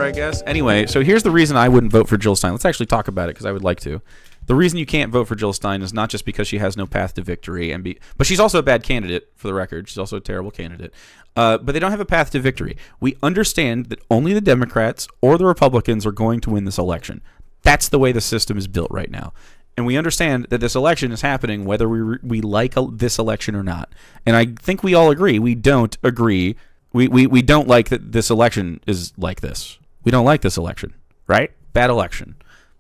I guess. Anyway, so here's the reason I wouldn't vote for Jill Stein. Let's actually talk about it because I would like to. The reason you can't vote for Jill Stein is not just because she has no path to victory, but she's also a bad candidate, for the record. She's also a terrible candidate. But they don't have a path to victory. We understand that only the Democrats or the Republicans are going to win this election. That's the way the system is built right now. And we understand that this election is happening whether we like this election or not. And I think we all agree. We don't agree. We don't like that this election is like this. We don't like this election, right? Bad election.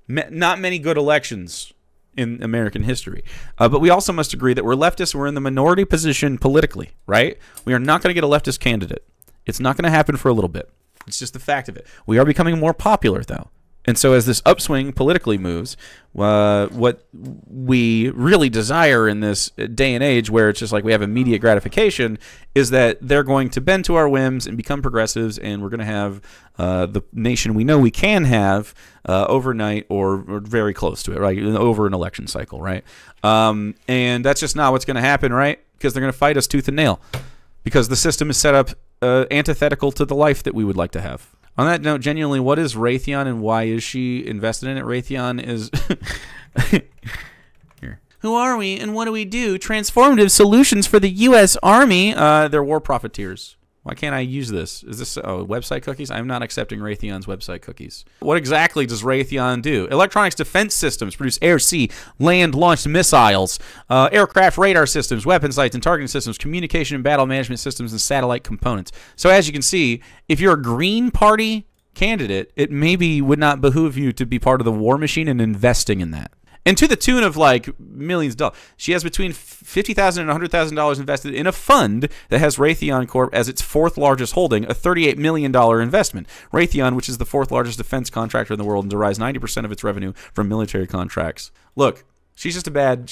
Not many good elections in American history. But we also must agree that we're leftists. We're in the minority position politically, right? We are not going to get a leftist candidate. It's not going to happen for a little bit. It's just the fact of it. We are becoming more popular, though. And so as this upswing politically moves, what we really desire in this day and age where it's just like we have immediate gratification is that they're going to bend to our whims and become progressives, and we're going to have the nation we know we can have overnight or very close to it, right? Over an election cycle, right? And that's just not what's going to happen, right? Because they're going to fight us tooth and nail because the system is set up antithetical to the life that we would like to have. On that note, genuinely, what is Raytheon and why is she invested in it? Raytheon is... Here. Who are we and what do we do? Transformative solutions for the U.S. Army. They're war profiteers. Why can't I use this? Is this website cookies? I'm not accepting Raytheon's website cookies. What exactly does Raytheon do? Electronics defense systems produce air, sea, land-launched missiles, aircraft radar systems, weapon sights and targeting systems, communication and battle management systems, and satellite components. So as you can see, if you're a Green Party candidate, it maybe would not behoove you to be part of the war machine and investing in that. And to the tune of like millions of dollars. She has between $50,000 and $100,000 invested in a fund that has Raytheon Corp as its fourth largest holding, a $38 million investment. Raytheon, which is the fourth largest defense contractor in the world and derives 90% of its revenue from military contracts. Look, she's just a bad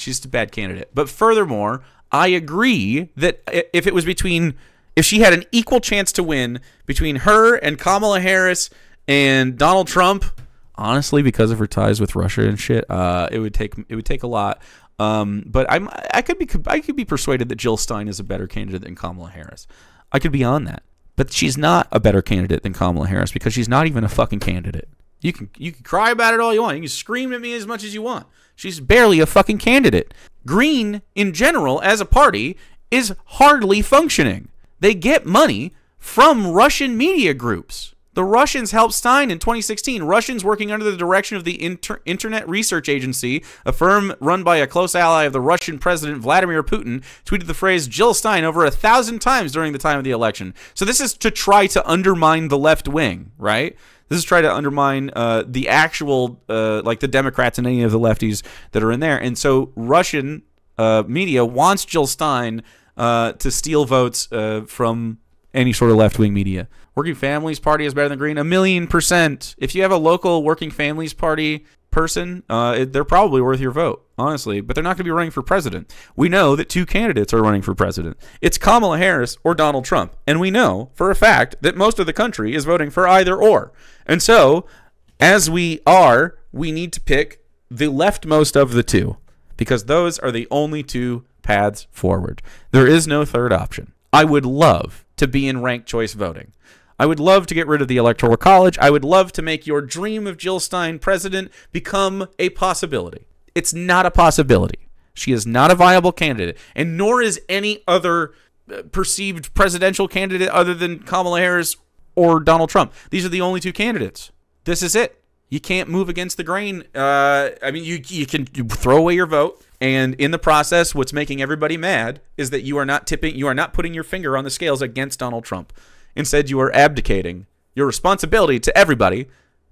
candidate. But furthermore, I agree that if she had an equal chance to win between her and Kamala Harris and Donald Trump, honestly, because of her ties with Russia and shit, it would take a lot. But I could be persuaded that Jill Stein is a better candidate than Kamala Harris. I could be on that. But she's not a better candidate than Kamala Harris because she's not even a fucking candidate. You can cry about it all you want. You can scream at me as much as you want. She's barely a fucking candidate. Green, in general, as a party, is hardly functioning. They get money from Russian media groups. The Russians helped Stein in 2016. Russians working under the direction of the Internet Research Agency, a firm run by a close ally of the Russian President Vladimir Putin, tweeted the phrase Jill Stein over 1,000 times during the time of the election. So this is to try to undermine the left wing, right? This is try to undermine the actual, like the Democrats and any of the lefties that are in there. And so Russian media wants Jill Stein to steal votes from any sort of left-wing media. Working Families Party is better than Green? 1,000,000%. If you have a local Working Families Party person, they're probably worth your vote, honestly. But they're not going to be running for president. We know that two candidates are running for president. It's Kamala Harris or Donald Trump. And we know for a fact that most of the country is voting for either or. And so, as we need to pick the leftmost of the two. Because those are the only two paths forward. There is no third option. I would love to be in ranked choice voting. I would love to get rid of the Electoral College. I would love to make your dream of Jill Stein president become a possibility. It's not a possibility. She is not a viable candidate, and nor is any other perceived presidential candidate other than Kamala Harris or Donald Trump. These are the only two candidates. This is it. You can't move against the grain. I mean, you can throw away your vote. And in the process, what's making everybody mad is that you are not putting your finger on the scales against Donald Trump. Instead, you are abdicating your responsibility to everybody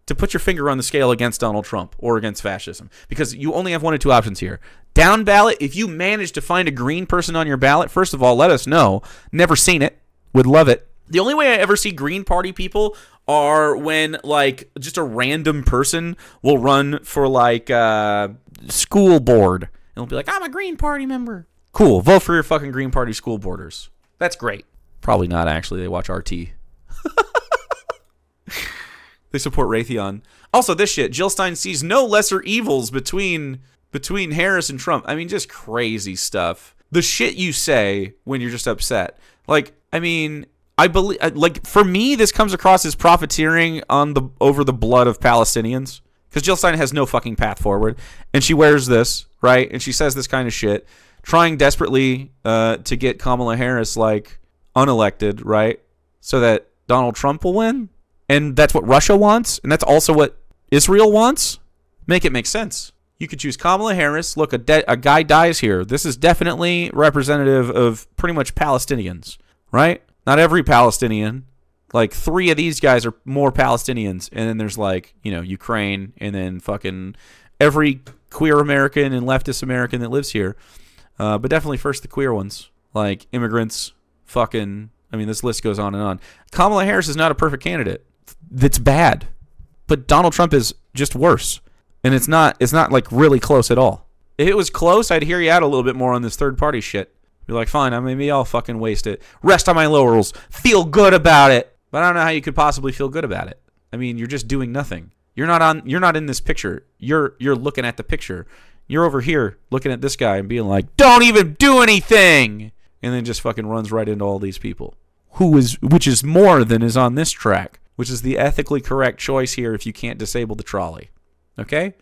to put your finger on the scale against Donald Trump or against fascism. Because you only have one of two options here. Down ballot, if you manage to find a green person on your ballot, first of all, let us know. Never seen it. Would love it. The only way I ever see Green Party people are when, like, just a random person will run for, like, school board. And they'll be like, I'm a Green Party member. Cool. Vote for your fucking Green Party school boarders. That's great. Probably not, actually. They watch RT. They support Raytheon. Also, this shit. Jill Stein sees no lesser evils between Harris and Trump. I mean, just crazy stuff. The shit you say when you're just upset. Like, I mean, I believe, like, for me, this comes across as profiteering over the blood of Palestinians. Because Jill Stein has no fucking path forward. And she wears this, right? And she says this kind of shit, trying desperately to get Kamala Harris, like, unelected, right? So that Donald Trump will win. And that's what Russia wants. And that's also what Israel wants. Make it make sense. You could choose Kamala Harris. Look, a guy dies here. This is definitely representative of pretty much Palestinians, right? Not every Palestinian. Like, 3 of these guys are more Palestinians. And then there's, like, you know, Ukraine. And then fucking every queer American and leftist American that lives here. But definitely first the queer ones. Like, immigrants, fucking... I mean, this list goes on and on. Kamala Harris is not a perfect candidate. That's bad. But Donald Trump is just worse. And it's not like, really close at all. If it was close, I'd hear you out a little bit more on this third-party shit. Be like, fine, maybe I'll fucking waste it. Rest on my laurels. Feel good about it. But I don't know how you could possibly feel good about it. I mean, you're just doing nothing. You're not in this picture. You're looking at the picture. You're over here looking at this guy and being like, don't even do anything. And then just fucking runs right into all these people. Which is more than is on this track. Which is the ethically correct choice here if you can't disable the trolley. Okay?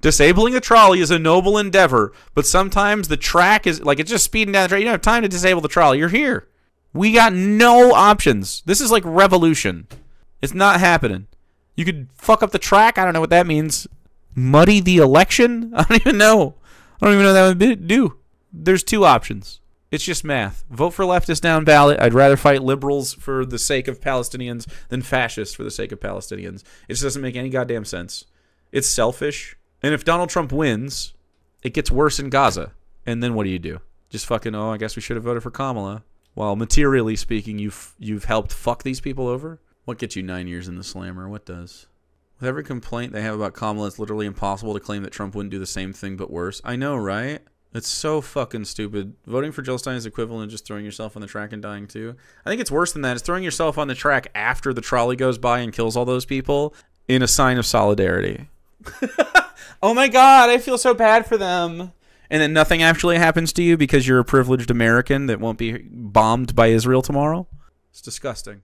Disabling the trolley is a noble endeavor, but sometimes the track is, like, it's just speeding down the track. You don't have time to disable the trolley. You're here. We got no options. This is like revolution. It's not happening. You could fuck up the track. I don't know what that means. Muddy the election? I don't even know. I don't even know what that would do. There's 2 options. It's just math. Vote for leftist down ballot. I'd rather fight liberals for the sake of Palestinians than fascists for the sake of Palestinians. It just doesn't make any goddamn sense. It's selfish. And if Donald Trump wins, it gets worse in Gaza. And then what do? Just fucking, I guess we should have voted for Kamala. While materially speaking, you've helped fuck these people over? What gets you 9 years in the slammer? What does? With every complaint they have about Kamala, it's literally impossible to claim that Trump wouldn't do the same thing but worse. I know, right? It's so fucking stupid. Voting for Jill Stein is equivalent to just throwing yourself on the track and dying too. I think it's worse than that. It's throwing yourself on the track after the trolley goes by and kills all those people in a sign of solidarity. Oh my God, I feel so bad for them. And then nothing actually happens to you because you're a privileged American that won't be bombed by Israel tomorrow? It's disgusting.